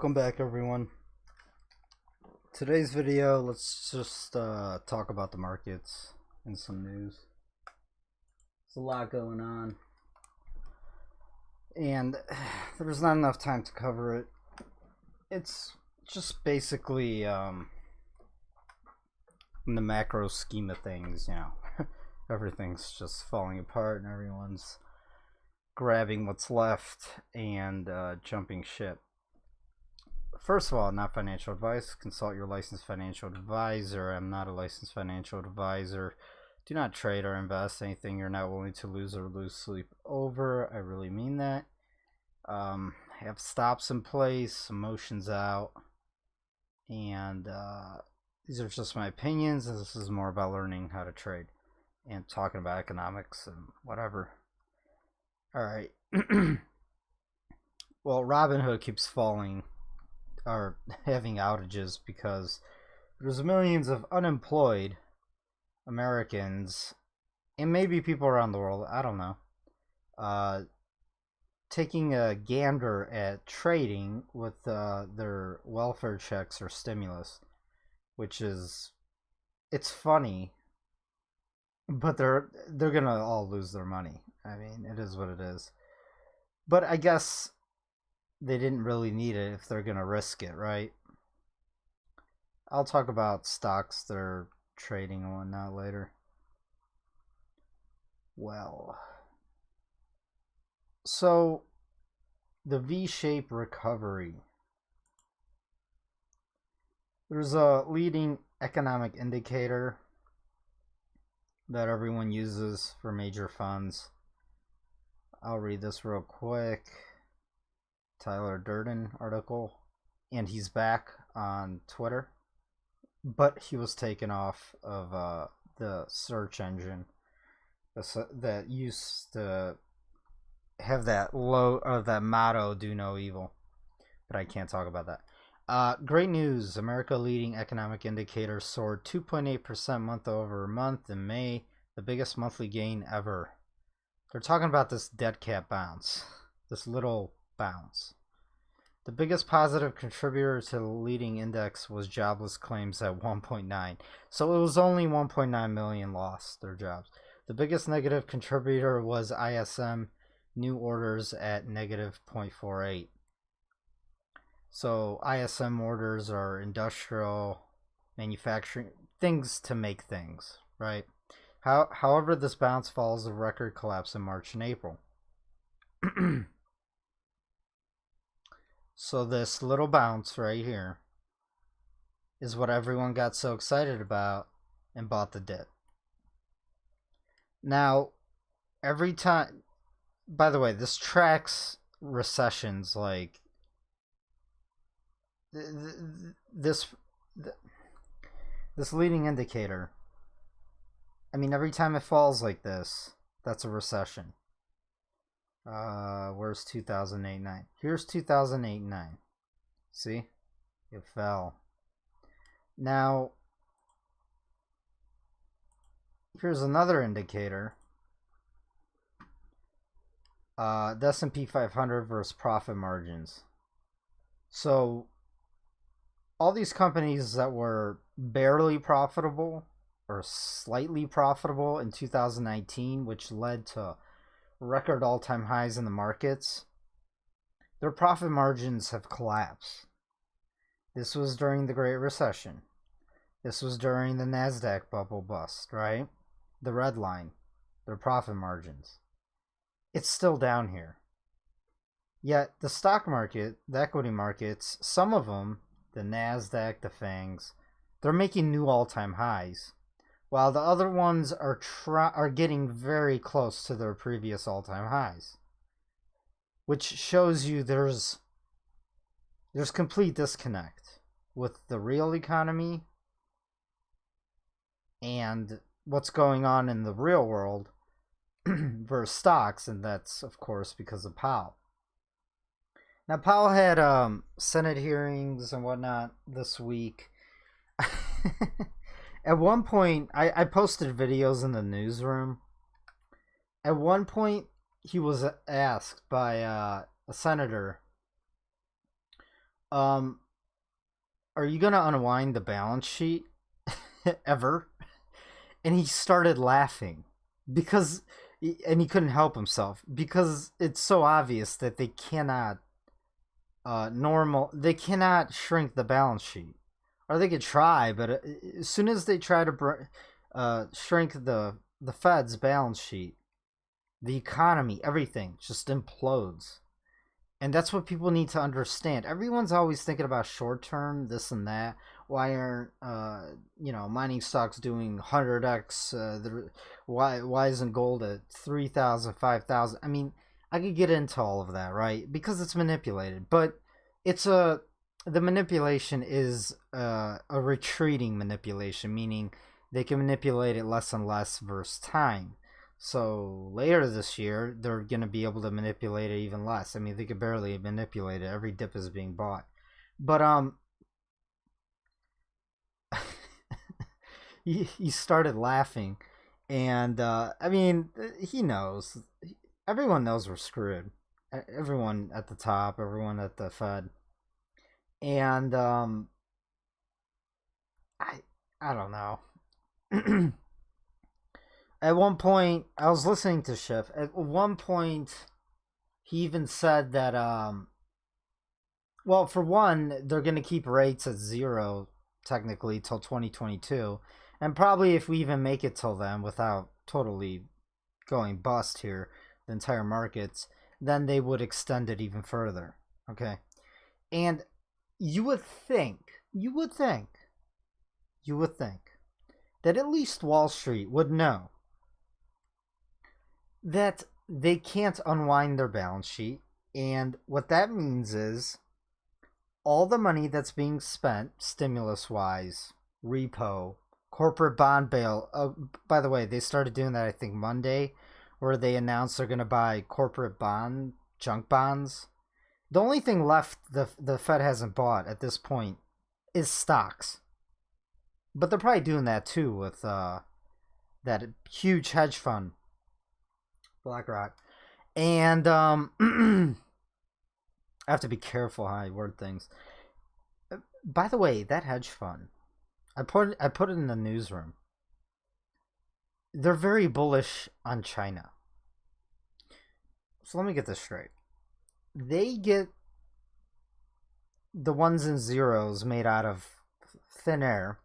Welcome back, everyone. Today's video, let's just talk about the markets and some news. There's a lot going on, and there's not enough time to cover it. It's just basically in the macro scheme of things, everything's just falling apart and everyone's grabbing what's left and jumping ship. First of all, not financial advice. Consult your licensed financial advisor. I'm not a licensed financial advisor. Do not trade or invest anything you're not willing to lose or lose sleep over. I really mean that. Have stops in place, emotions out, and these are just my opinions. This is more about learning how to trade and talking about economics and whatever. All right. Well, Robinhood keeps falling are having outages because there's millions of unemployed Americans and maybe people around the world, I don't know, taking a gander at trading with their welfare checks or stimulus, which is, it's funny, but they're gonna all lose their money. I mean, it is what it is. But I guess they didn't really need it if they're gonna risk it, right? I'll talk about stocks they're trading and whatnot later. Well, so the V-shaped recovery. There's a leading economic indicator that everyone uses for major funds. I'll read this real quick. Tyler Durden article, and he's back on Twitter, but he was taken off of the search engine that used to have that that motto, "Do no evil," but I can't talk about that. Great news! America leading economic indicator soared 2.8% month over month in May, the biggest monthly gain ever. They're talking about this dead cat bounce, this little bounce. The biggest positive contributor to the leading index was jobless claims at 1.9. So it was only 1.9 million lost their jobs. The biggest negative contributor was ISM new orders at negative 0.48. So ISM orders are industrial manufacturing, things to make things, right? However, this bounce follows a record collapse in March and April. So this little bounce right here is what everyone got so excited about and bought the dip. Now, every time, by the way, this tracks recessions like this leading indicator. I mean, every time it falls like this, that's a recession. Where's 2008-9? Here's 2008-9. See? It fell. Now, here's another indicator. The S&P 500 versus profit margins. So, all these companies that were barely profitable or slightly profitable in 2019, which led to record all-time highs in the markets, their profit margins have collapsed. This was during the Great Recession. This was during the NASDAQ bubble bust, right? The red line, their profit margins. It's still down here. Yet the stock market, the equity markets, some of them, the NASDAQ, the FANGs, they're making new all-time highs, while the other ones are getting very close to their previous all-time highs, which shows you there's complete disconnect with the real economy and what's going on in the real world versus stocks, and that's of course because of Powell. Now, Powell had Senate hearings and whatnot this week. At one point, I posted videos in the newsroom. At one point, he was asked by a senator um, are you gonna unwind the balance sheet ever? And he started laughing because, and he couldn't help himself because it's so obvious that they cannot they cannot shrink the balance sheet, or they could try, but as soon as they try to shrink the Fed's balance sheet, the economy, everything just implodes. And that's what people need to understand. Everyone's always thinking about short term, this and that. Why aren't mining stocks doing 100x? Why isn't gold at 3,000, 5,000? I mean, I could get into all of that, right? Because it's manipulated, but the manipulation is a retreating manipulation, meaning they can manipulate it less and less versus time. So later this year, they're going to be able to manipulate it even less. I mean, they could barely manipulate it. Every dip is being bought. But he started laughing, and I mean, he knows. Everyone knows we're screwed. Everyone at the top, everyone at the Fed, and I don't know. At one point, I was listening to Schiff. At one point, he even said that, well, for one, they're going to keep rates at zero, technically, till 2022. And probably if we even make it till then without totally going bust here, the entire markets, then they would extend it even further. Okay? And you would think that at least Wall Street would know that they can't unwind their balance sheet. And what that means is all the money that's being spent, stimulus wise, repo, corporate bond bail. By the way, they started doing that, I think, Monday, where they announced they're going to buy corporate junk bonds. The only thing left the Fed hasn't bought at this point is stocks. But they're probably doing that too with that huge hedge fund, BlackRock. And I have to be careful how I word things. By the way, that hedge fund, I put it in the newsroom. They're very bullish on China. So let me get this straight. They get the ones and zeros made out of thin air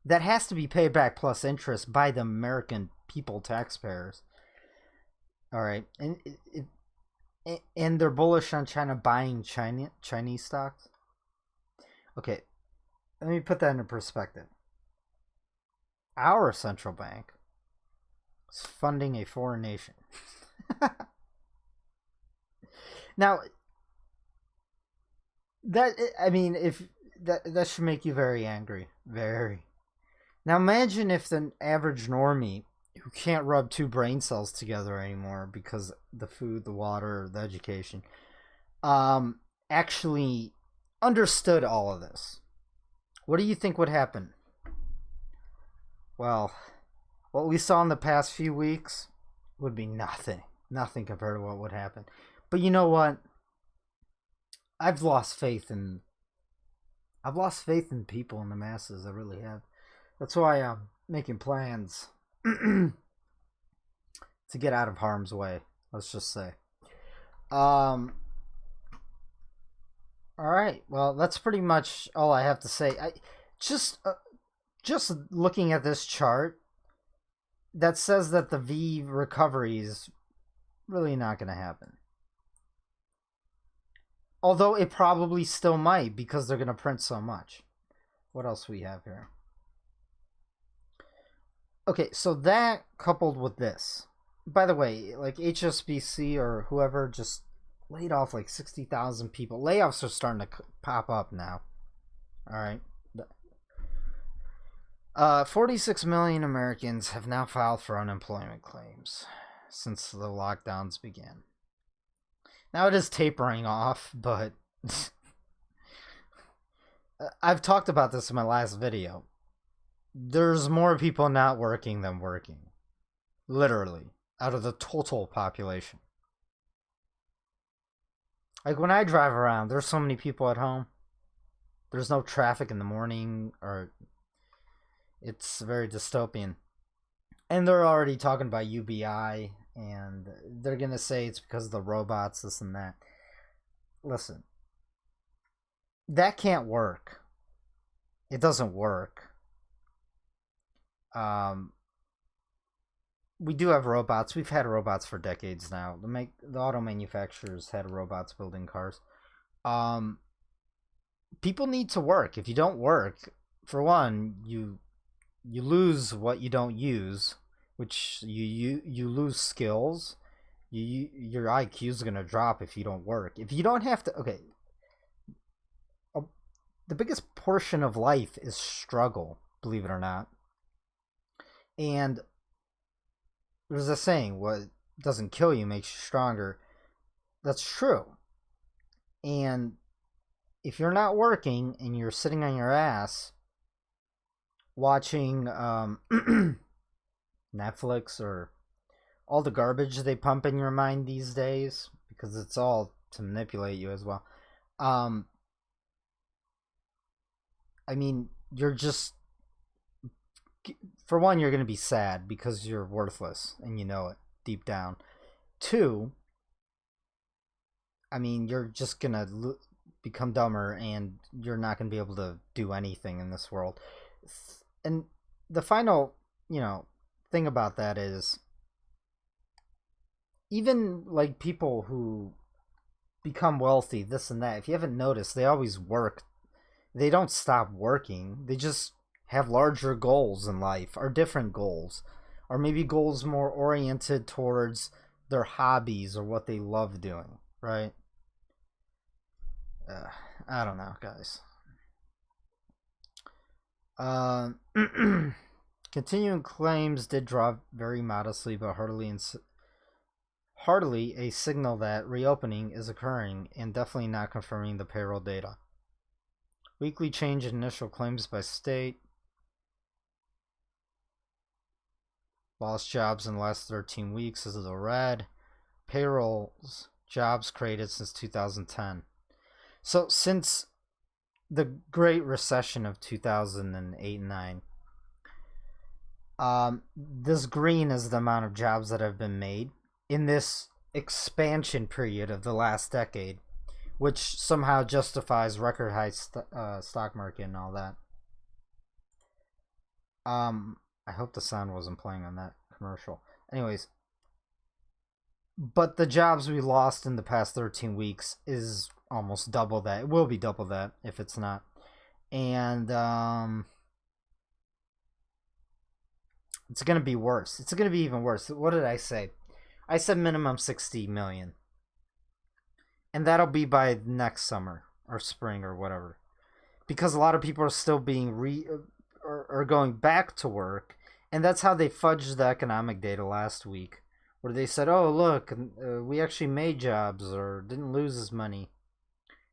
that has to be paid back plus interest by the American people, taxpayers. All right, and they're bullish on China buying Chinese stocks. Okay, let me put that into perspective. Our central bank is funding a foreign nation. Now, if that should make you very angry, very. Now imagine if the average normie who can't rub two brain cells together anymore because the food, the water, the education, actually understood all of this. What do you think would happen? Well, what we saw in the past few weeks would be nothing compared to what would happen. But you know what? I've lost faith in people, in the masses. I really have. That's why I'm making plans to get out of harm's way. Let's just say. All right. Well, that's pretty much all I have to say. Just looking at this chart, that says that the V recovery is really not going to happen. Although it probably still might, because they're going to print so much. What else we have here? Okay, so that coupled with this. By the way, like HSBC or whoever just laid off like 60,000 people. Layoffs are starting to pop up now. All right. 46 million Americans have now filed for unemployment claims since the lockdowns began. Now it is tapering off, but I've talked about this in my last video. There's more people not working than working. Literally, out of the total population. Like when I drive around, there's so many people at home. There's no traffic in the morning, or it's very dystopian. And they're already talking about UBI, and they're gonna say it's because of the robots, this and that. Listen, that can't work. It doesn't work. Um, we do have robots. We've had robots for decades now. The auto manufacturers had robots building cars. Um, People need to work. If you don't work, for one, you lose what you don't use, which you lose skills. Your IQ is gonna drop if you don't work. If you don't have to, okay. The biggest portion of life is struggle, believe it or not. And there's a saying, what doesn't kill you makes you stronger. That's true. And if you're not working and you're sitting on your ass watching Netflix or all the garbage they pump in your mind these days, because it's all to manipulate you as well. I mean, you're just, for one, you're going to be sad because you're worthless and you know it deep down. Two, I mean, you're just going to become dumber and you're not going to be able to do anything in this world. And the final, thing about that is, even like people who become wealthy, this and that, if you haven't noticed, they always work. They don't stop working. They just have larger goals in life, or different goals, or maybe goals more oriented towards their hobbies or what they love doing, right? I don't know, guys. Continuing claims did drop very modestly, but hardly a signal that reopening is occurring, and definitely not confirming the payroll data. Weekly change in initial claims by state. Lost jobs in the last 13 weeks is the red. Payrolls, jobs created since 2010. So since the Great Recession of 2008 and 9, this green is the amount of jobs that have been made in this expansion period of the last decade, which somehow justifies record high stock market and all that. I hope the sound wasn't playing on that commercial. Anyways, but the jobs we lost in the past 13 weeks is almost double that. It will be double that if it's not. And it's going to be worse. It's going to be even worse. What did I say? I said minimum 60 million. And that'll be by next summer or spring or whatever. Because a lot of people are still being or going back to work. And that's how they fudged the economic data last week. Where they said, oh, look, we actually made jobs or didn't lose as many.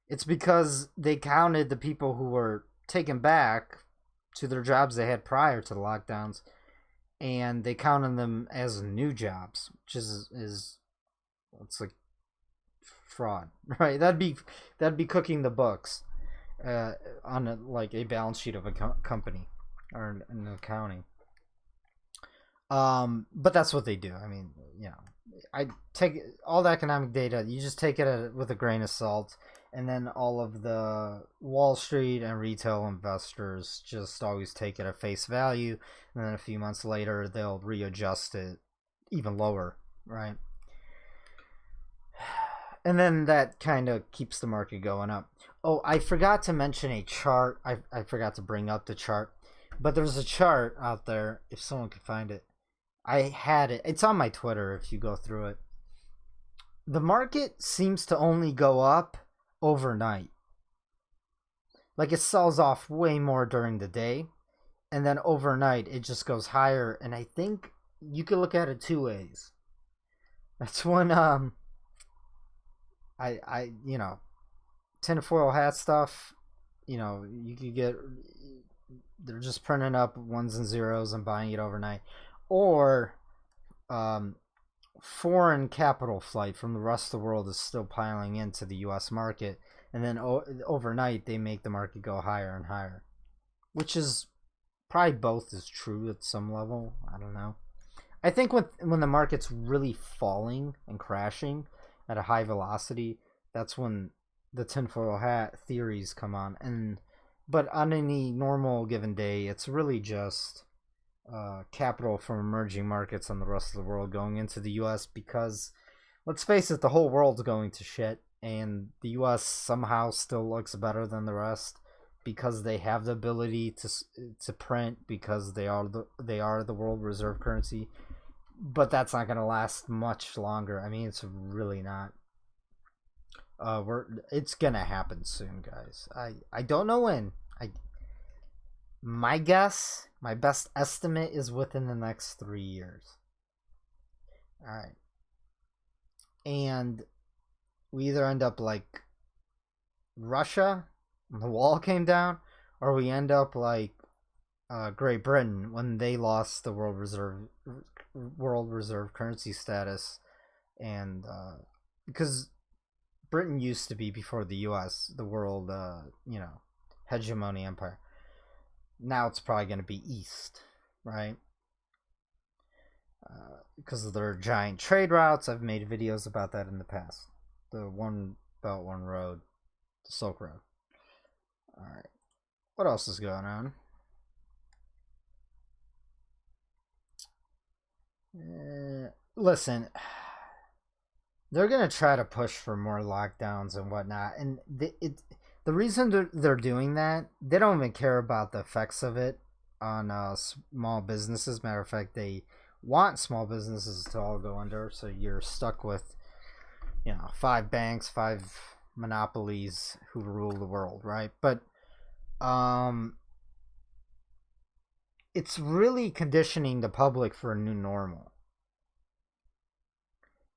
It's because they counted the people who were taken back to their jobs they had prior to the lockdowns. And they counted them as new jobs, which is it's like fraud, right? That'd be cooking the books on a balance sheet of a company or an accounting. But that's what they do. I mean, I take all the economic data. You just take it with a grain of salt, and then all of the Wall Street and retail investors just always take it at face value, and then a few months later they'll readjust it even lower, right? And then that kind of keeps the market going up. Oh, I forgot to mention a chart. I forgot to bring up the chart, but there's a chart out there if someone could find it. I had it. It's on my Twitter if you go through it. The market seems to only go up overnight. Like it sells off way more during the day, and then overnight it just goes higher. And I think you can look at it two ways. That's when I tinfoil hat stuff. You could get, they're just printing up ones and zeros and buying it overnight. Or foreign capital flight from the rest of the world is still piling into the U.S. market, and then overnight they make the market go higher and higher, which is probably both is true at some level. I don't know. I think when the market's really falling and crashing at a high velocity, that's when the tinfoil hat theories come on. But on any normal given day, it's really just capital from emerging markets and the rest of the world going into the U.S. because, let's face it, the whole world's going to shit, and the U.S. somehow still looks better than the rest because they have the ability to print, because they are the world reserve currency. But that's not going to last much longer. I mean, it's really not. It's gonna happen soon, guys. I don't know when. My guess, my best estimate is within the next 3 years. All right, and we either end up like Russia, the wall came down, or we end up like Great Britain when they lost the world reserve currency status, and because Britain used to be, before the U.S., the world hegemony empire. Now it's probably going to be East, right? Because of their giant trade routes. I've made videos about that in the past. The One Belt, One Road, the Silk Road. All right. What else is going on? Listen, they're going to try to push for more lockdowns and whatnot. And the reason they're doing that, they don't even care about the effects of it on small businesses. Matter of fact, they want small businesses to all go under. So you're stuck with, 5 banks, 5 monopolies who rule the world, right? But it's really conditioning the public for a new normal.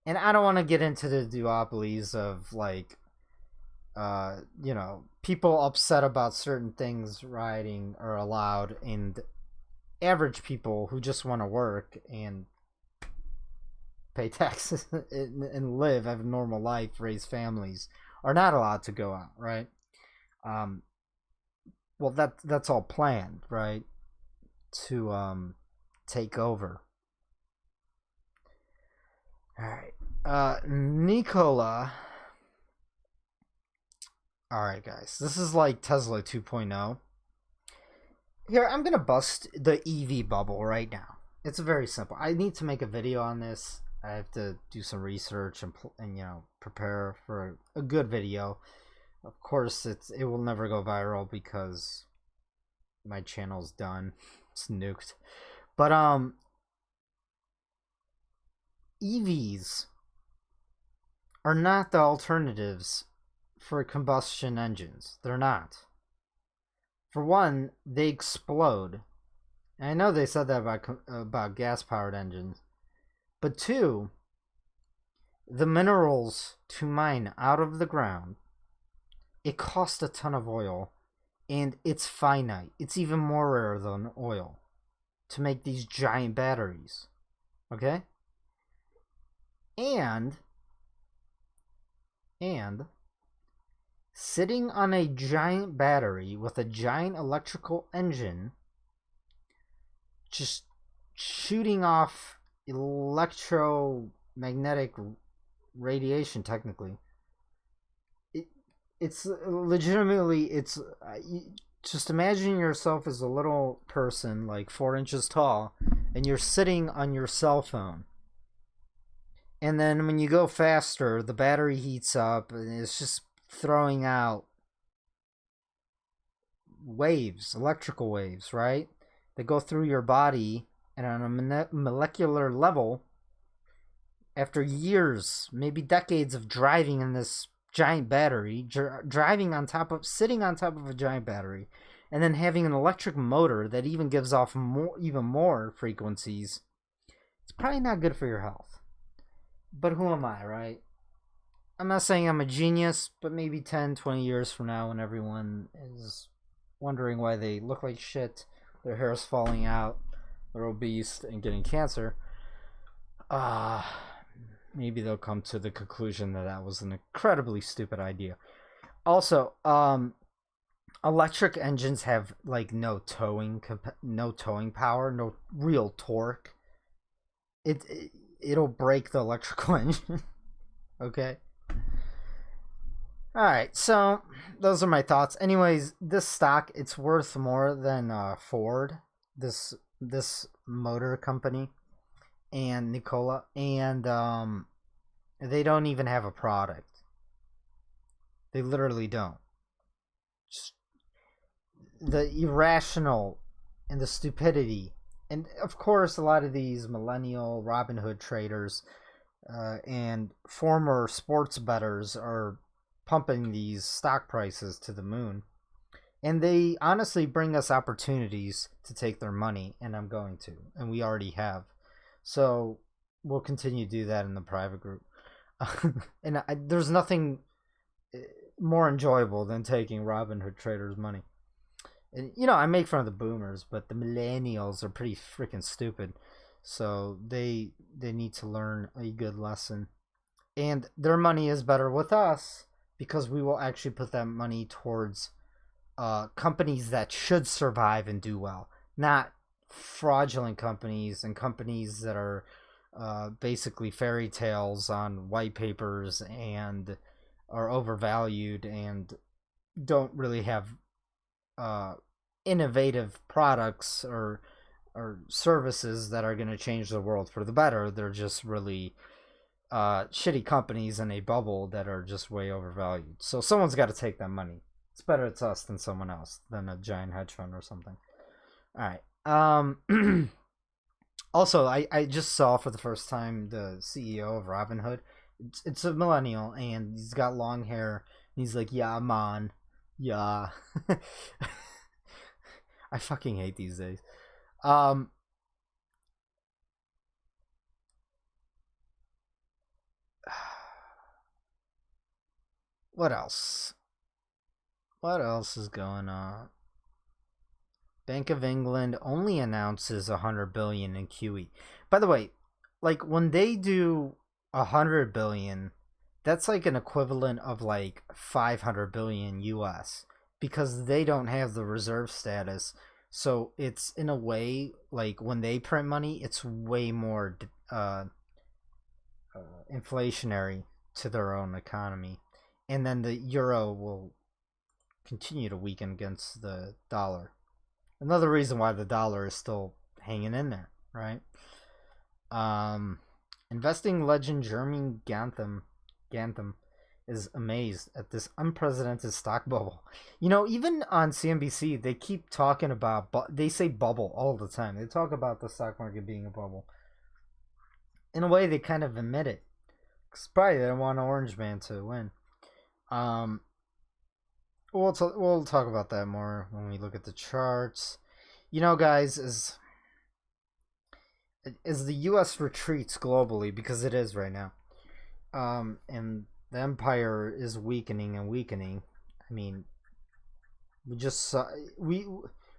And I don't want to get into the duopolies of like, people upset about certain things rioting are allowed, and average people who just want to work and pay taxes and live, have a normal life, raise families, are not allowed to go out, right? Well, that's all planned, right? To take over. All right, Nicola. All right, guys, this is like Tesla 2.0. Here, I'm gonna bust the EV bubble right now. It's very simple. I need to make a video on this. I have to do some research and prepare for a good video. Of course, it will never go viral because my channel's done. It's nuked. But EVs are not the alternatives for combustion engines. They're not. For one, they explode. And I know they said that about gas-powered engines. But two, the minerals to mine out of the ground, it costs a ton of oil, and it's finite. It's even more rare than oil to make these giant batteries. Okay? And sitting on a giant battery with a giant electrical engine, just shooting off electromagnetic radiation, technically. It's legitimately, just imagine yourself as a little person, like 4 inches tall, and you're sitting on your cell phone. And then when you go faster, the battery heats up, and it's just throwing out waves, electrical waves, right? That go through your body, and on a molecular level, after years, maybe decades of driving in this giant battery, sitting on top of a giant battery, and then having an electric motor that even gives off even more frequencies, it's probably not good for your health. But who am I, right? I'm not saying I'm a genius, but maybe 10, 20 years from now, when everyone is wondering why they look like shit, their hair is falling out, they're obese and getting cancer, maybe they'll come to the conclusion that that was an incredibly stupid idea. Also, electric engines have like no towing power, no real torque. It'll break the electrical engine. Okay. All right, so those are my thoughts. Anyways, this stock, it's worth more than Ford, this motor company, and Nikola, and they don't even have a product. They literally don't. Just the irrational and the stupidity, and of course, a lot of these millennial Robinhood traders and former sports bettors are pumping these stock prices to the moon. And they honestly bring us opportunities to take their money, and I'm going to. And we already have. So we'll continue to do that in the private group. There's nothing more enjoyable than taking Robinhood traders' money. And, I make fun of the boomers, but the millennials are pretty freaking stupid. So they need to learn a good lesson. And their money is better with us because we will actually put that money towards companies that should survive and do well, not fraudulent companies and companies that are basically fairy tales on white papers and are overvalued and don't really have innovative products or services that are going to change the world for the better. They're just really shitty companies in a bubble that are just way overvalued. So someone's got to take that money. It's better it's us than someone else, than a giant hedge fund or something. All right. Also, I just saw for the first time the CEO of Robinhood. It's a millennial, and he's got long hair. And he's like, yeah, man. Yeah. I fucking hate these days. What else? What else is going on? Bank of England only announces 100 billion in QE. By the way, like when they do 100 billion, that's like an equivalent of like 500 billion US because they don't have the reserve status. So it's in a way like when they print money, it's way more inflationary to their own economy. And then the euro will continue to weaken against the dollar. Another reason why the dollar is still hanging in there, right? Investing legend Jeremy Gantham is amazed at this unprecedented stock bubble. Even on CNBC, they keep talking about, they say bubble all the time. They talk about the stock market being a bubble. In a way, they kind of admit it. Because probably they don't want Orange Man to win. We'll talk about that more when we look at the charts. Guys, as the U.S. retreats globally, because it is right now, and the empire is weakening and weakening. I mean, we just saw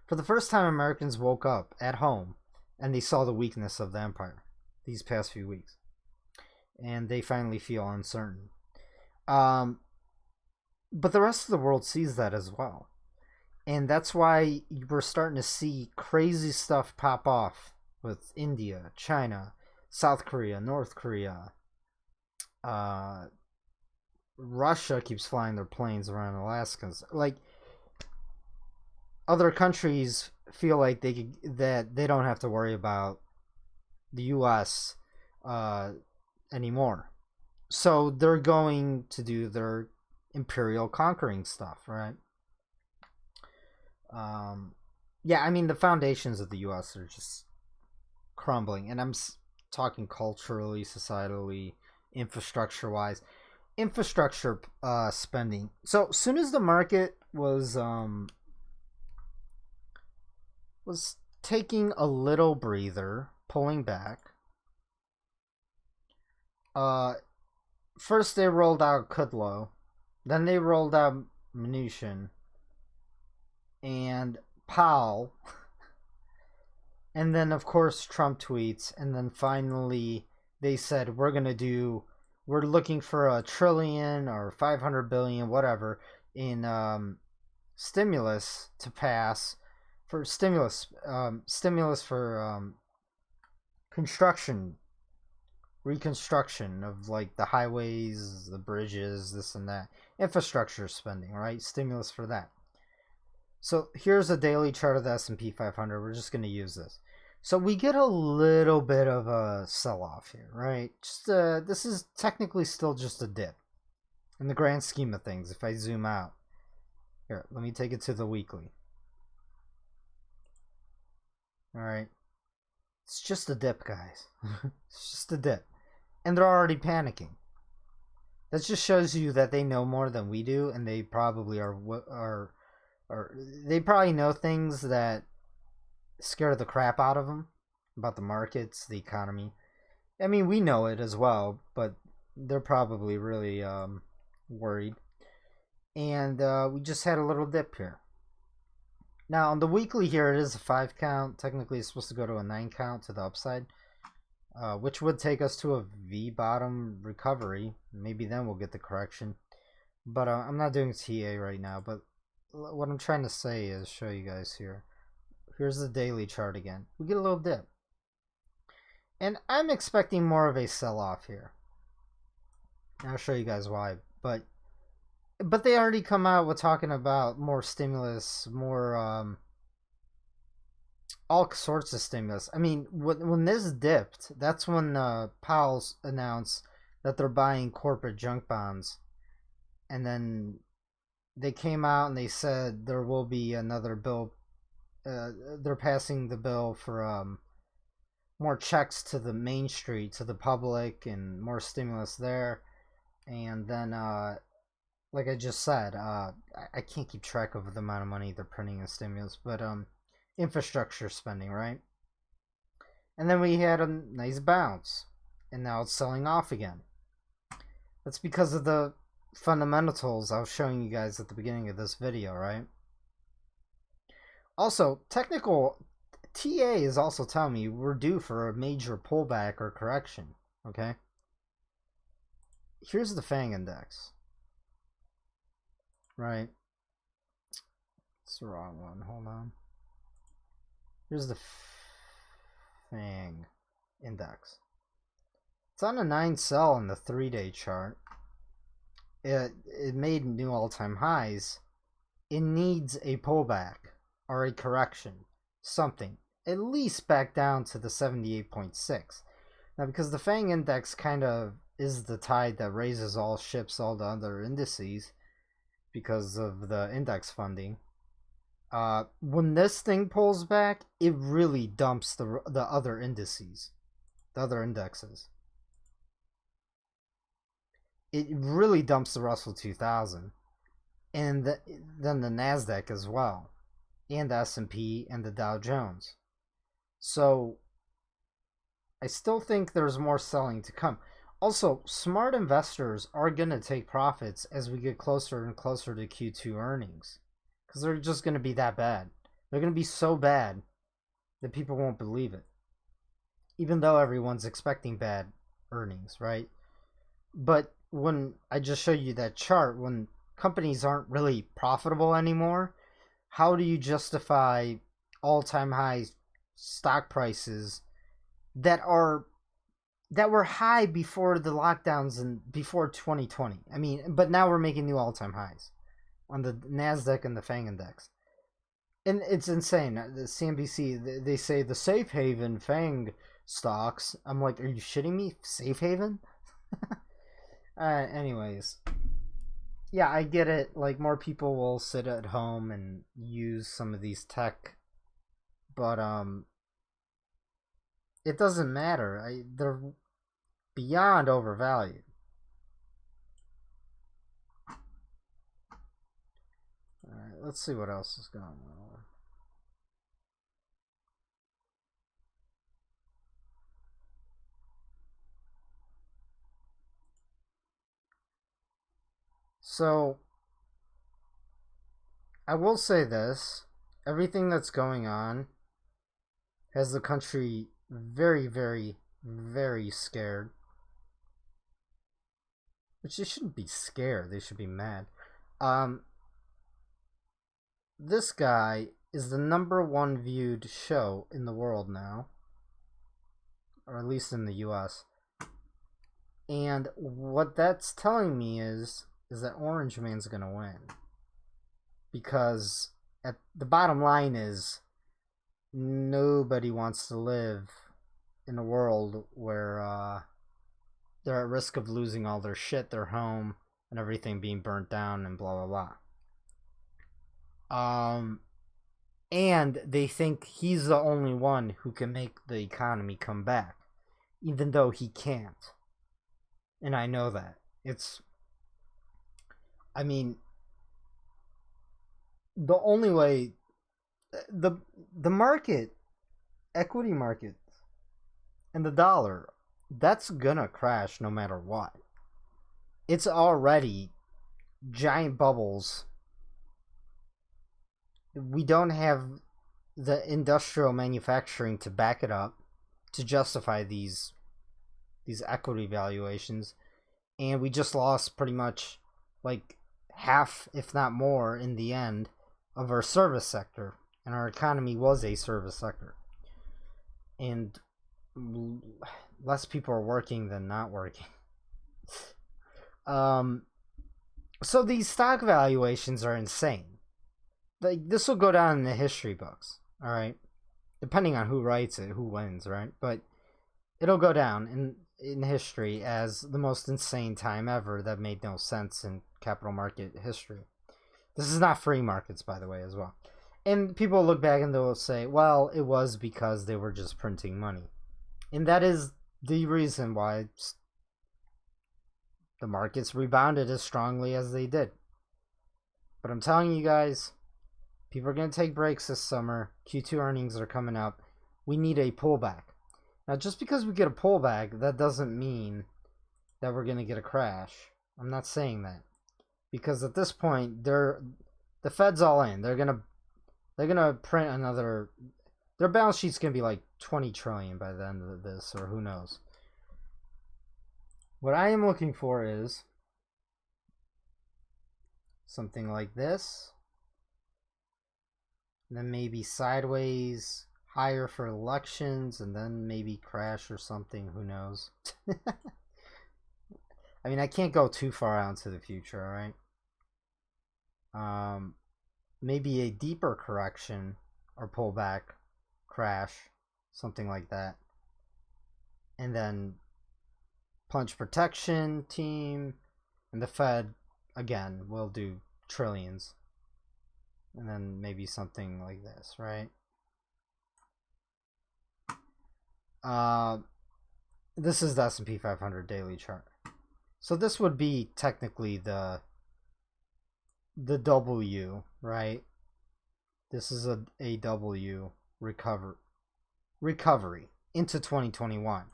for the first time Americans woke up at home and they saw the weakness of the empire these past few weeks, and they finally feel uncertain. But the rest of the world sees that as well. And that's why we're starting to see crazy stuff pop off with India, China, South Korea, North Korea. Russia keeps flying their planes around Alaska. Like, other countries feel like that they don't have to worry about the U.S. Anymore. So they're going to do their imperial conquering stuff, right? Yeah, I mean the foundations of the U.S. are just crumbling, and I'm talking culturally, societally, infrastructure-wise. Infrastructure spending. So soon as the market was taking a little breather, pulling back. First they rolled out Kudlow, then they rolled out Mnuchin and Powell, and then of course Trump tweets, and then finally they said we're looking for $1 trillion or 500 billion, whatever, in stimulus to pass for stimulus for construction, reconstruction of like the highways, the bridges, this and that, infrastructure spending, right? Stimulus for that. So here's a daily chart of the S&P 500. We're just going to use this. So we get a little bit of a sell-off here, right? Just this is technically still just a dip in the grand scheme of things. If I zoom out here, let me take it to the weekly. All right, it's just a dip, guys. It's just a dip, and they're already panicking. That just shows you that they know more than we do, and they probably are they probably know things that scare the crap out of them about the markets, the economy. I mean, we know it as well, but they're probably really worried. And we just had a little dip here. Now, on the weekly here, it is a 5 count. Technically, it's supposed to go to a 9 count to the upside, which would take us to a V-bottom recovery. Maybe then we'll get the correction. But I'm not doing TA right now. But what I'm trying to say is show you guys here. Here's the daily chart again. We get a little dip. And I'm expecting more of a sell-off here. I'll show you guys why. But they already come out with talking about more stimulus, more all sorts of stimulus. I mean, when this dipped, that's when Powell announced that they're buying corporate junk bonds. And then they came out and they said there will be another bill. They're passing the bill for more checks to the main street, to the public, and more stimulus there. And then, like I just said, I can't keep track of the amount of money they're printing in stimulus, but infrastructure spending, right? And then we had a nice bounce, and now it's selling off again. That's because of the fundamentals I was showing you guys at the beginning of this video, right? Also, technical TA is also telling me we're due for a major pullback or correction, okay? Here's the FANG index. Right. It's the wrong one. Hold on. Here's the FANG index. It's on a 9 sell on the 3-day chart. It made new all-time highs. It needs a pullback or a correction. Something. At least back down to the 78.6. Now, because the FANG index kind of is the tide that raises all ships, all the other indices, because of the index funding. When this thing pulls back, it really dumps the other indices, the other indexes. It really dumps the Russell 2000, and then the Nasdaq as well, and the S&P and the Dow Jones. So I still think there's more selling to come. Also, smart investors are going to take profits as we get closer and closer to Q2 earnings. Because they're just going to be that bad. They're going to be so bad that people won't believe it. Even though everyone's expecting bad earnings, right? But when I just showed you that chart, when companies aren't really profitable anymore, how do you justify all-time high stock prices that were high before the lockdowns and before 2020? I mean, but now we're making new all-time highs on the Nasdaq and the FANG index. And it's insane. The CNBC, they say the safe haven FANG stocks. I'm like, are you shitting me? Safe haven? Anyways. Yeah, I get it. Like, more people will sit at home and use some of these tech. But, it doesn't matter. They're beyond overvalued. Alright, let's see what else is going on. So, I will say this. Everything that's going on has the country very, very, very scared. Which they shouldn't be scared. They should be mad. this guy is the #1 viewed show in the world now, or at least in the US. And what that's telling me is that Orange Man's gonna win, because at the bottom line is nobody wants to live in a world where they're at risk of losing all their shit, their home, and everything being burnt down and blah blah blah. And they think he's the only one who can make the economy come back, even though he can't. And I know that. I mean, the only way, the market, equity markets, and the dollar, that's gonna crash no matter what. It's already giant bubbles. We don't have the industrial manufacturing to back it up, to justify these equity valuations, and we just lost pretty much like half, if not more, in the end of our service sector, and our economy was a service sector, and less people are working than not working. So these stock valuations are insane. Like, this will go down in the history books, all right? Depending on who writes it, who wins, right? But it'll go down in history as the most insane time ever that made no sense in capital market history. This is not free markets, by the way, as well. And people look back and they'll say, well, it was because they were just printing money. And that is the reason why the markets rebounded as strongly as they did. But I'm telling you guys, people are going to take breaks this summer. Q2 earnings are coming up. We need a pullback. Now, just because we get a pullback, that doesn't mean that we're going to get a crash. I'm not saying that. Because at this point, the Fed's all in. They're gonna print another. Their balance sheet's going to be like 20 trillion by the end of this, or who knows. What I am looking for is something like this. And then maybe sideways higher for elections, and then maybe crash or something. Who knows? I mean, I can't go too far out into the future, all right? Maybe a deeper correction or pullback, crash, something like that. And then punch protection team, and the Fed, again, will do trillions. And then maybe something like this, right? This is the S&P 500 daily chart. So this would be technically the W, right? This is a W recovery into 2021.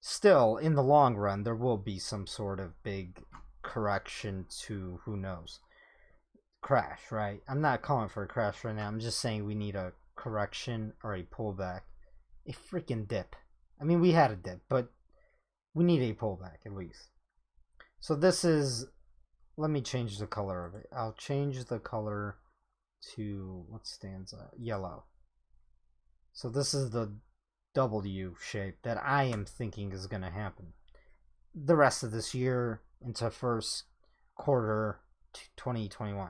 Still, in the long run, there will be some sort of big correction to, who knows, crash, right? I'm not calling for a crash right now. I'm just saying we need a correction or a pullback. A freaking dip. I mean, we had a dip, but we need a pullback at least. So this is, let me change the color of it. I'll change the color to, what stanza? Yellow. So this is the W shape that I am thinking is going to happen the rest of this year into first quarter 2021.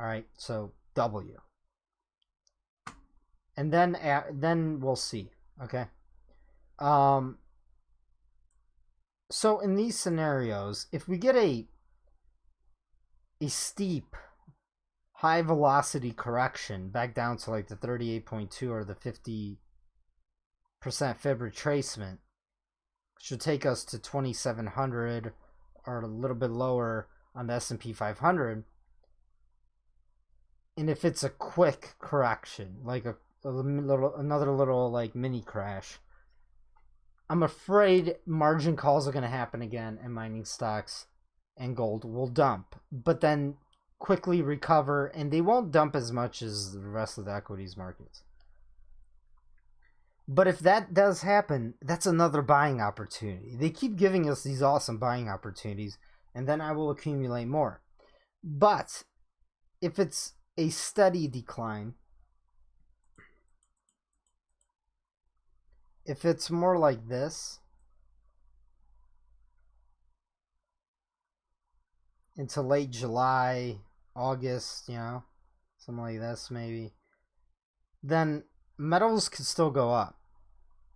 All right, so W. And then we'll see, okay? So in these scenarios, if we get a steep high velocity correction back down to like the 38.2 or the 50% fib retracement, should take us to 2700 or a little bit lower on the S&P 500. And if it's a quick correction, like another little like mini crash, I'm afraid margin calls are going to happen again, and mining stocks and gold will dump, but then quickly recover, and they won't dump as much as the rest of the equities markets. But if that does happen, that's another buying opportunity. They keep giving us these awesome buying opportunities, and then I will accumulate more. But if a steady decline. If it's more like this, into late July, August, you know, something like this maybe, then metals could still go up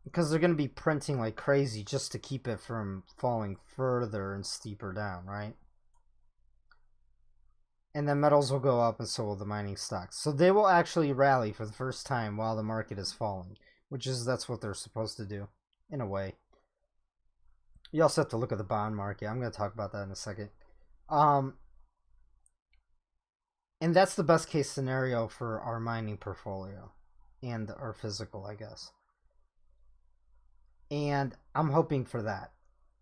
because they're going to be printing like crazy just to keep it from falling further and steeper down, right? And then metals will go up and so will the mining stocks. So they will actually rally for the first time while the market is falling, that's what they're supposed to do in a way. You also have to look at the bond market. I'm going to talk about that in a second. And that's the best case scenario for our mining portfolio and our physical, I guess. And I'm hoping for that.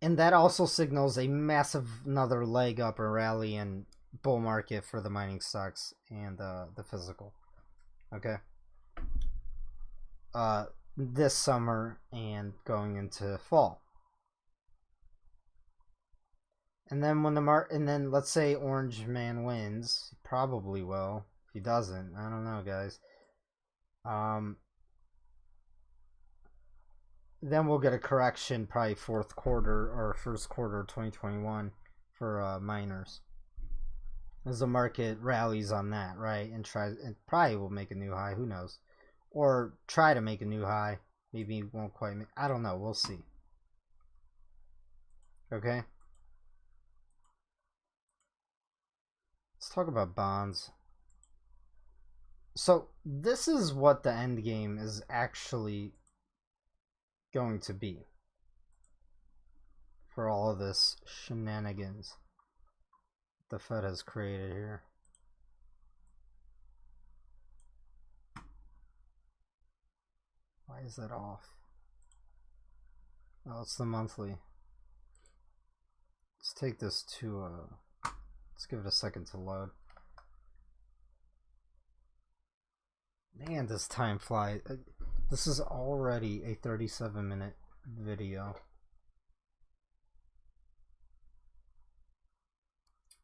And that also signals a massive another leg up or rally and bull market for the mining stocks and the physical. Okay. This summer and going into fall. And then when then let's say Orange Man wins, he probably will. If he doesn't, I don't know, guys. Then we'll get a correction, probably fourth quarter or first quarter of 2021 for miners, as the market rallies on that, right? And probably will make a new high. Who knows? Or try to make a new high. Maybe it won't quite make. I don't know. We'll see. Okay. Let's talk about bonds. So this is what the end game is actually going to be for all of this shenanigans the Fed has created here. Why is that off? Oh, it's the monthly. Let's take this to let's give it a second to load. Man, this time flies. This is already a 37-minute video.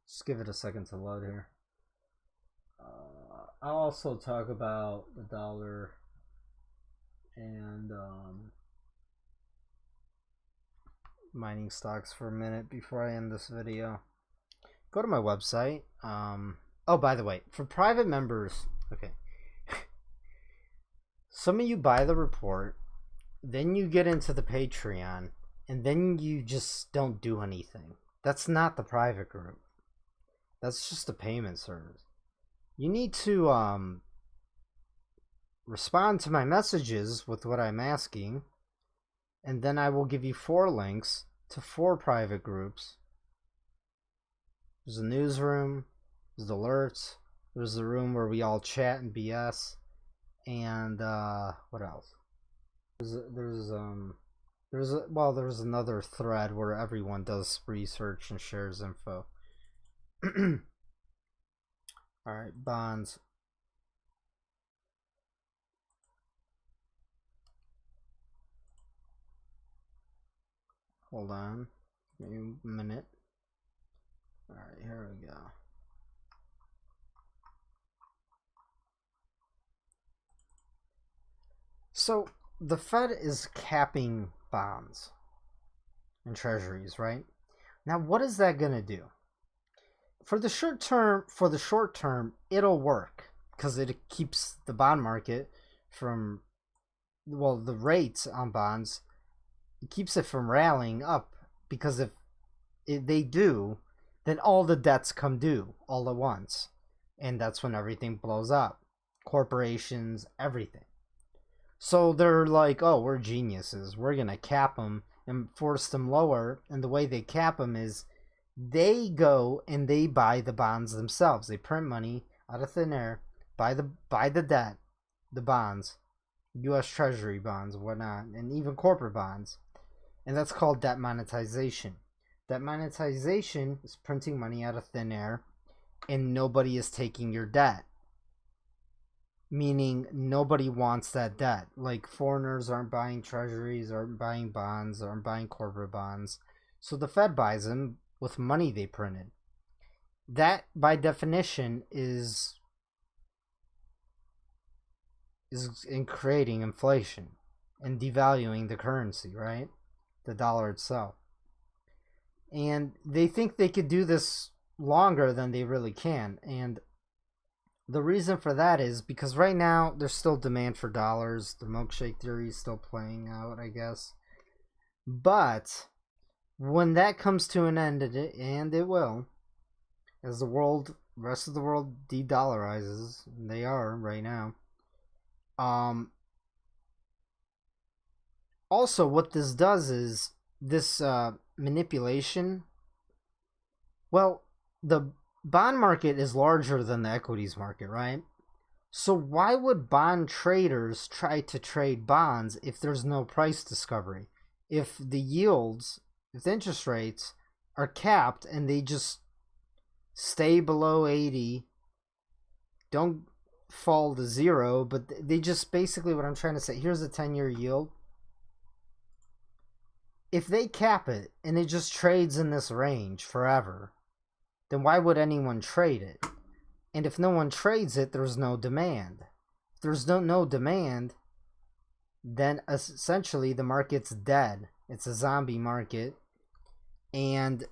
Just give it a second to load here. I'll also talk about the dollar and mining stocks for a minute before I end this video. Go to my website. Oh, by the way, for private members, okay. Some of you buy the report, then you get into the Patreon, and then you just don't do anything. That's not the private group. That's just a payment service. You need to respond to my messages with what I'm asking, and then I will give you 4 links to 4 private groups. There's a newsroom, there's alerts, there's the room where we all chat and BS, and what else? There's another thread where everyone does research and shares info. All right, bonds. Hold on, maybe a minute. All right, here we go. So the Fed is capping bonds and treasuries, right? Now, what is that going to do? For the short term, it'll work because it keeps the bond market from, well, the rates on bonds, it keeps it from rallying up, because if they do, then all the debts come due all at once, and that's when everything blows up. Corporations, everything. So they're like, oh, we're geniuses. We're going to cap them and force them lower. And the way they cap them is they go and they buy the bonds themselves. They print money out of thin air, buy the debt, the bonds, U.S. Treasury bonds, whatnot, and even corporate bonds. And that's called debt monetization. Debt monetization is printing money out of thin air, and nobody is taking your debt. Meaning nobody wants that debt. Like foreigners aren't buying treasuries, aren't buying bonds, aren't buying corporate bonds. So the Fed buys them with money they printed. That, by definition, is is in creating inflation and devaluing the currency, right? The dollar itself. And they think they could do this longer than they really can. And the reason for that is because right now there's still demand for dollars. The milkshake theory is still playing out, I guess. But when that comes to an end, and it will, as the rest of the world de-dollarizes, and they are right now. Also, what this does is this manipulation. Well, the bond market is larger than the equities market, right? So why would bond traders try to trade bonds if there's no price discovery? If the yields, if the interest rates are capped and they just stay below 80, don't fall to zero, but they just basically, what I'm trying to say, here's a 10-year yield. If they cap it and it just trades in this range forever, then why would anyone trade it? And if no one trades it, there's no demand. If there's no demand, then essentially the market's dead. It's a zombie market. And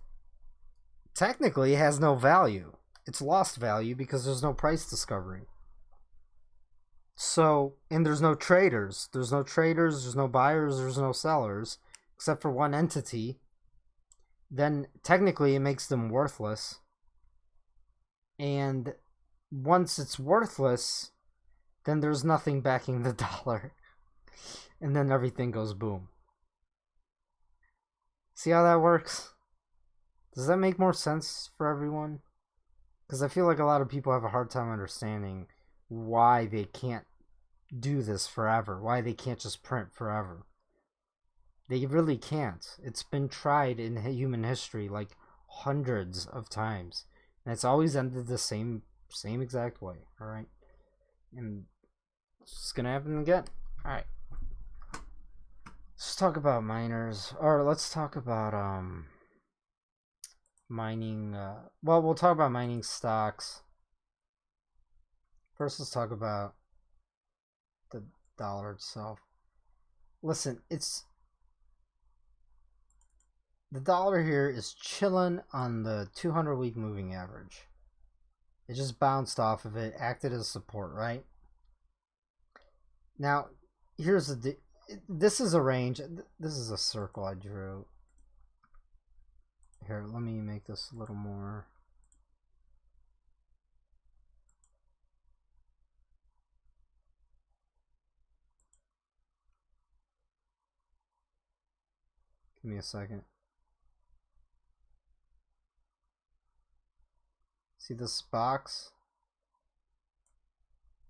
technically it has no value. It's lost value because there's no price discovery. So, and there's no traders. There's no traders, there's no buyers, there's no sellers, except for one entity. Then technically it makes them worthless. And once it's worthless, then there's nothing backing the dollar. And then everything goes boom. See how that works? Does that make more sense for everyone? Because I feel like a lot of people have a hard time understanding why they can't do this forever. Why they can't just print forever. They really can't. It's been tried in human history like hundreds of times. And it's always ended the same exact way. Alright? And it's going to happen again. Alright. Let's talk about miners. Or let's talk about mining. Well, we'll talk about mining stocks. First, let's talk about the dollar itself. Listen, the dollar here is chilling on the 200-week moving average. It just bounced off of it, acted as support, right? Now, here's this is a range. This is a circle I drew. Here, let me make this a little more. Give me a second. See this box?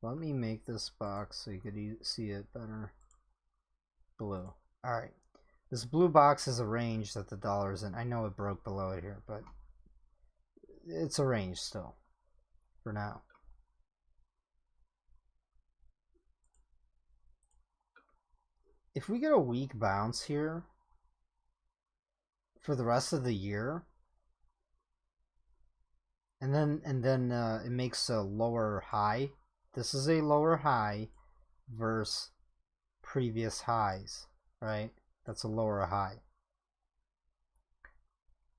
Let me make this box so you could see it better. Blue. Alright. This blue box is a range that the dollar's in. I know it broke below it here, but it's a range still. For now. If we get a weak bounce here for the rest of the year, and then it makes a lower high. This is a lower high versus previous highs, right? That's a lower high.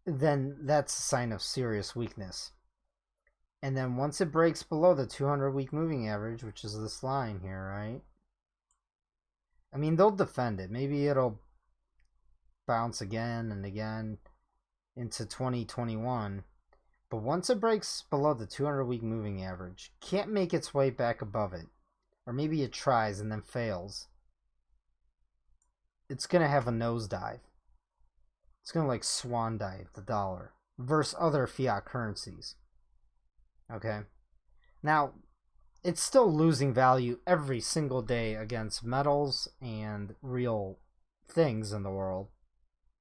Then that's a sign of serious weakness. And then once it breaks below the 200-week moving average, which is this line here, right? I mean, they'll defend it. Maybe it'll bounce again and again into 2021. But once it breaks below the 200-week moving average, can't make its way back above it. Or maybe it tries and then fails. It's going to have a nosedive. It's going to like swan dive the dollar versus other fiat currencies. Okay? Now, it's still losing value every single day against metals and real things in the world.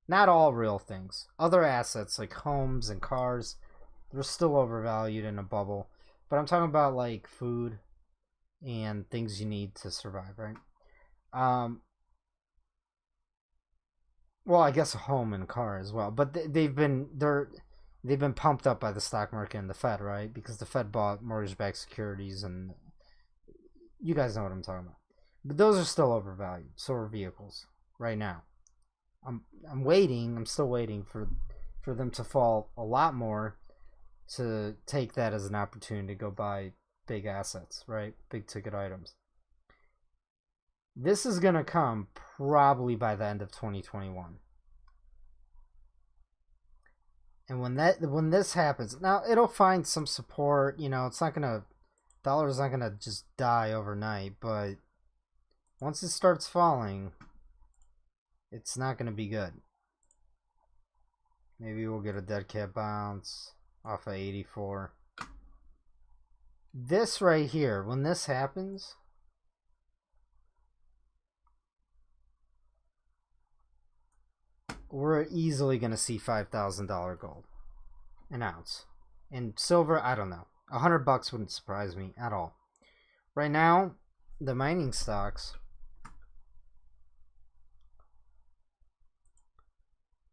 Not all real things. Other assets like homes and cars, they're still overvalued in a bubble. But I'm talking about like food and things you need to survive, right? Well, I guess a home and car as well. But they've been pumped up by the stock market and the Fed, right? Because the Fed bought mortgage-backed securities, and you guys know what I'm talking about. But those are still overvalued. So are vehicles right now. I'm waiting. I'm still waiting for them to fall a lot more to take that as an opportunity to go buy big assets, right? Big ticket items. This is going to come probably by the end of 2021. And when this happens, now it'll find some support, it's not going to, dollar's not going to just die overnight, but once it starts falling, it's not going to be good. Maybe we'll get a dead cat bounce off of 84. This right here, when this happens, we're easily going to see $5,000 gold an ounce. And silver, I don't know. $100 wouldn't surprise me at all. Right now, the mining stocks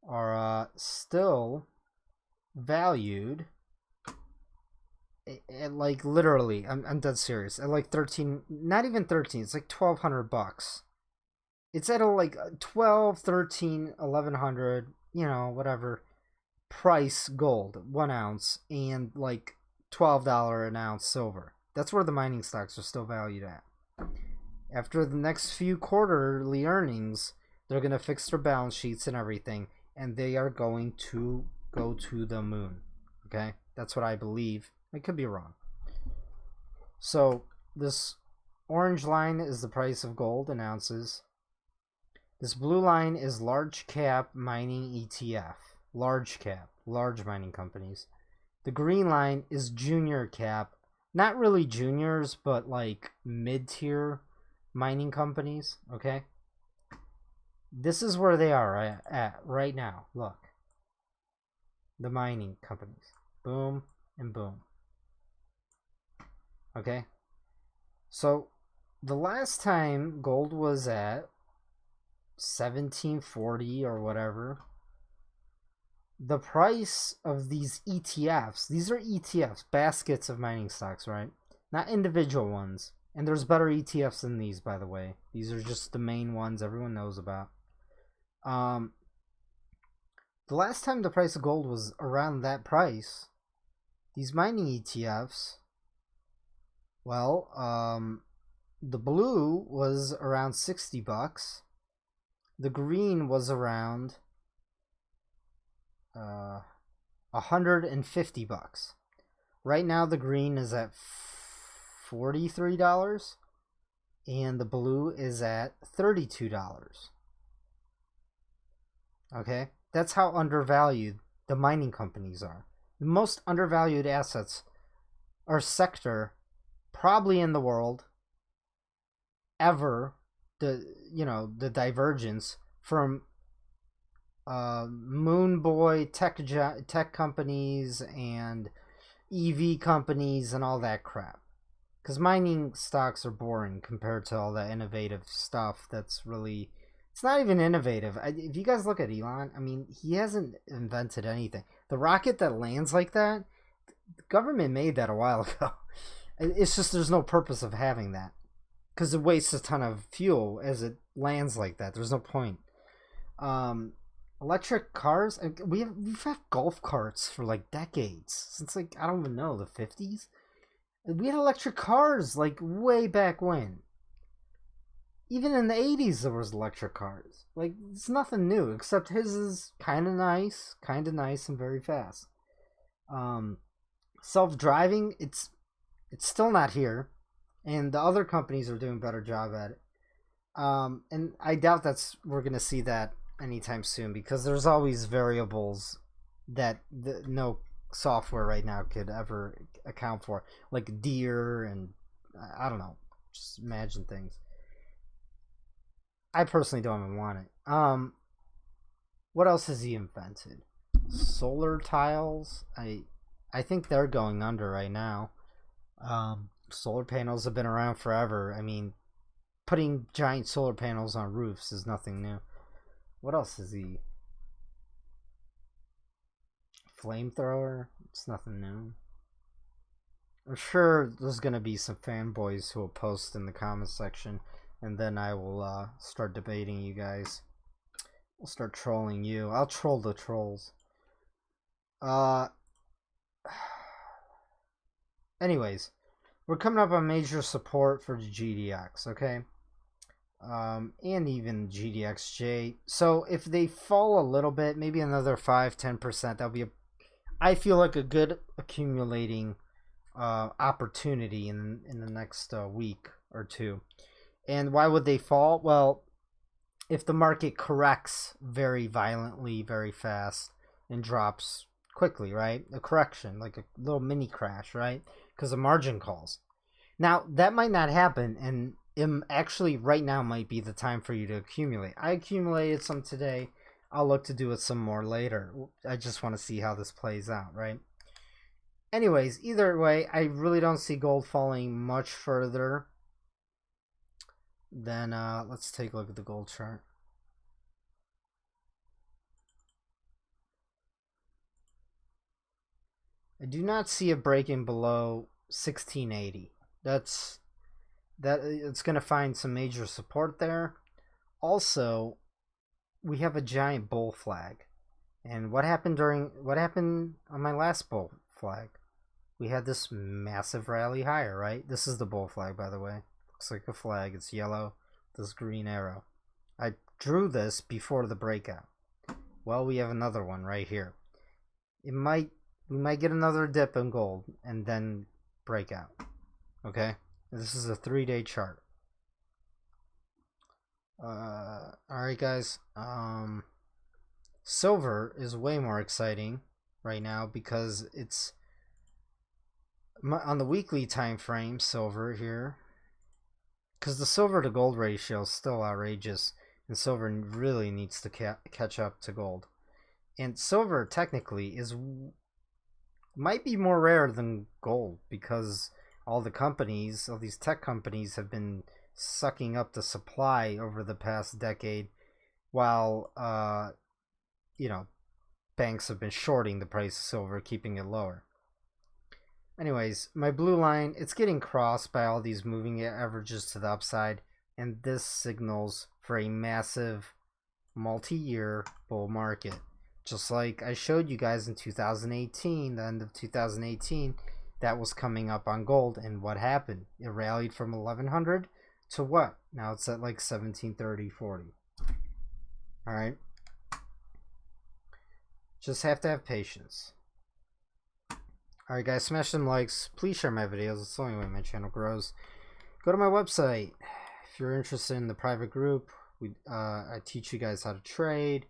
are still valued at like literally, I'm dead serious, at like 13, not even 13, it's like $1,200. It's at a like 12, 13, 1100, whatever price gold, 1 ounce, and like $12 an ounce silver. That's where the mining stocks are still valued at. After the next few quarterly earnings, they're going to fix their balance sheets and everything, and they are going to go to the moon. Okay? That's what I believe. I could be wrong. So, this orange line is the price of gold in ounces. This blue line is large cap mining ETF. Large cap. Large mining companies. The green line is junior cap. Not really juniors, but like mid-tier mining companies. Okay? This is where they are at right now. Look. The mining companies. Boom and boom. Okay? So, the last time gold was at 1740 or whatever, the price of these ETFs, these are ETFs, baskets of mining stocks, right? Not individual ones. And there's better ETFs than these, by the way. These are just the main ones everyone knows about. The last time the price of gold was around that price, these mining ETFs, well, the blue was around $60. The green was around $150. Right now the green is at $43 and the blue is at $32. Okay? That's how undervalued the mining companies are. The most undervalued assets or sector probably in the world ever, the divergence from moon boy tech companies and EV companies and all that crap. Because mining stocks are boring compared to all that innovative stuff that's really... It's not even innovative. If you guys look at Elon, I mean, he hasn't invented anything. The rocket that lands like that, the government made that a while ago. It's just there's no purpose of having that. Because it wastes a ton of fuel as it lands like that. There's no point. Electric cars, we've had golf carts for like decades. Since like, I don't even know, the 50s? We had electric cars like way back when. Even in the 80s there was electric cars. Like, it's nothing new, except his is kind of nice and very fast. Self-driving, it's still not here, and the other companies are doing a better job at it. And I doubt we're going to see that anytime soon, because there's always variables that no software right now could ever account for, like deer and I don't know, just imagine things. I personally don't even want it. What else has he invented? Solar tiles. I think they're going under right now. Solar panels have been around forever. I mean, putting giant solar panels on roofs is nothing new. What else is he? Flamethrower. It's nothing new. I'm sure there's gonna be some fanboys who will post in the comments section. and then I will start debating you guys. I'll start trolling you. I'll troll the trolls. Anyways, we're coming up on major support for the GDX, okay? And even GDXJ. So if they fall a little bit, maybe another 5-10%, that'll be I feel like a good accumulating opportunity in the next week or two. And why would they fall? Well, if the market corrects very violently, very fast, and drops quickly, right? A correction, like a little mini crash, right? Because of margin calls. Now, that might not happen, and actually right now might be the time for you to accumulate. I accumulated some today. I'll look to do it some more later. I just want to see how this plays out, right? Anyways, either way, I really don't see gold falling much further than, let's take a look at the gold chart. I do not see it breaking below 1680. It's going to find some major support there. Also, we have a giant bull flag. And what happened on my last bull flag? We had this massive rally higher, right? This is the bull flag, by the way. Looks like a flag. It's yellow. This green arrow. I drew this before the breakout. Well, we have another one right here. We might get another dip in gold and then breakout. Okay? This is a 3-day chart. Alright, guys. Silver is way more exciting right now because it's on the weekly time frame. Silver here, because the silver to gold ratio is still outrageous, and silver really needs to catch up to gold. And silver technically might be more rare than gold because all these tech companies have been sucking up the supply over the past decade, while banks have been shorting the price of silver, keeping it lower. Anyways, my blue line, it's getting crossed by all these moving averages to the upside, and this signals for a massive multi-year bull market. Just like I showed you guys in 2018, the end of 2018, that was coming up on gold, and what happened? It rallied from 1100 to what? Now it's at like 1730.40. All right. Just have to have patience. Alright guys, smash some likes. Please share my videos. It's the only way my channel grows. Go to my website if you're interested in the private group. I teach you guys how to trade.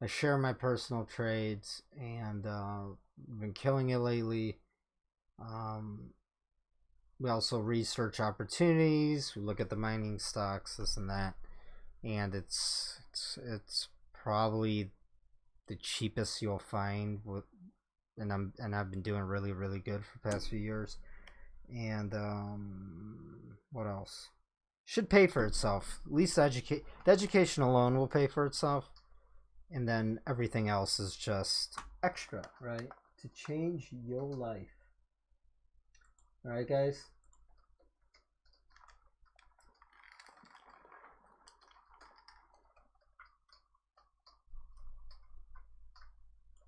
I share my personal trades, and I've been killing it lately. We also research opportunities. We look at the mining stocks, this and that, and it's probably the cheapest you'll find with. And I've been doing really, really good for the past few years. And what else? Should pay for itself. At least the education alone will pay for itself. And then everything else is just extra, right? To change your life. Alright guys?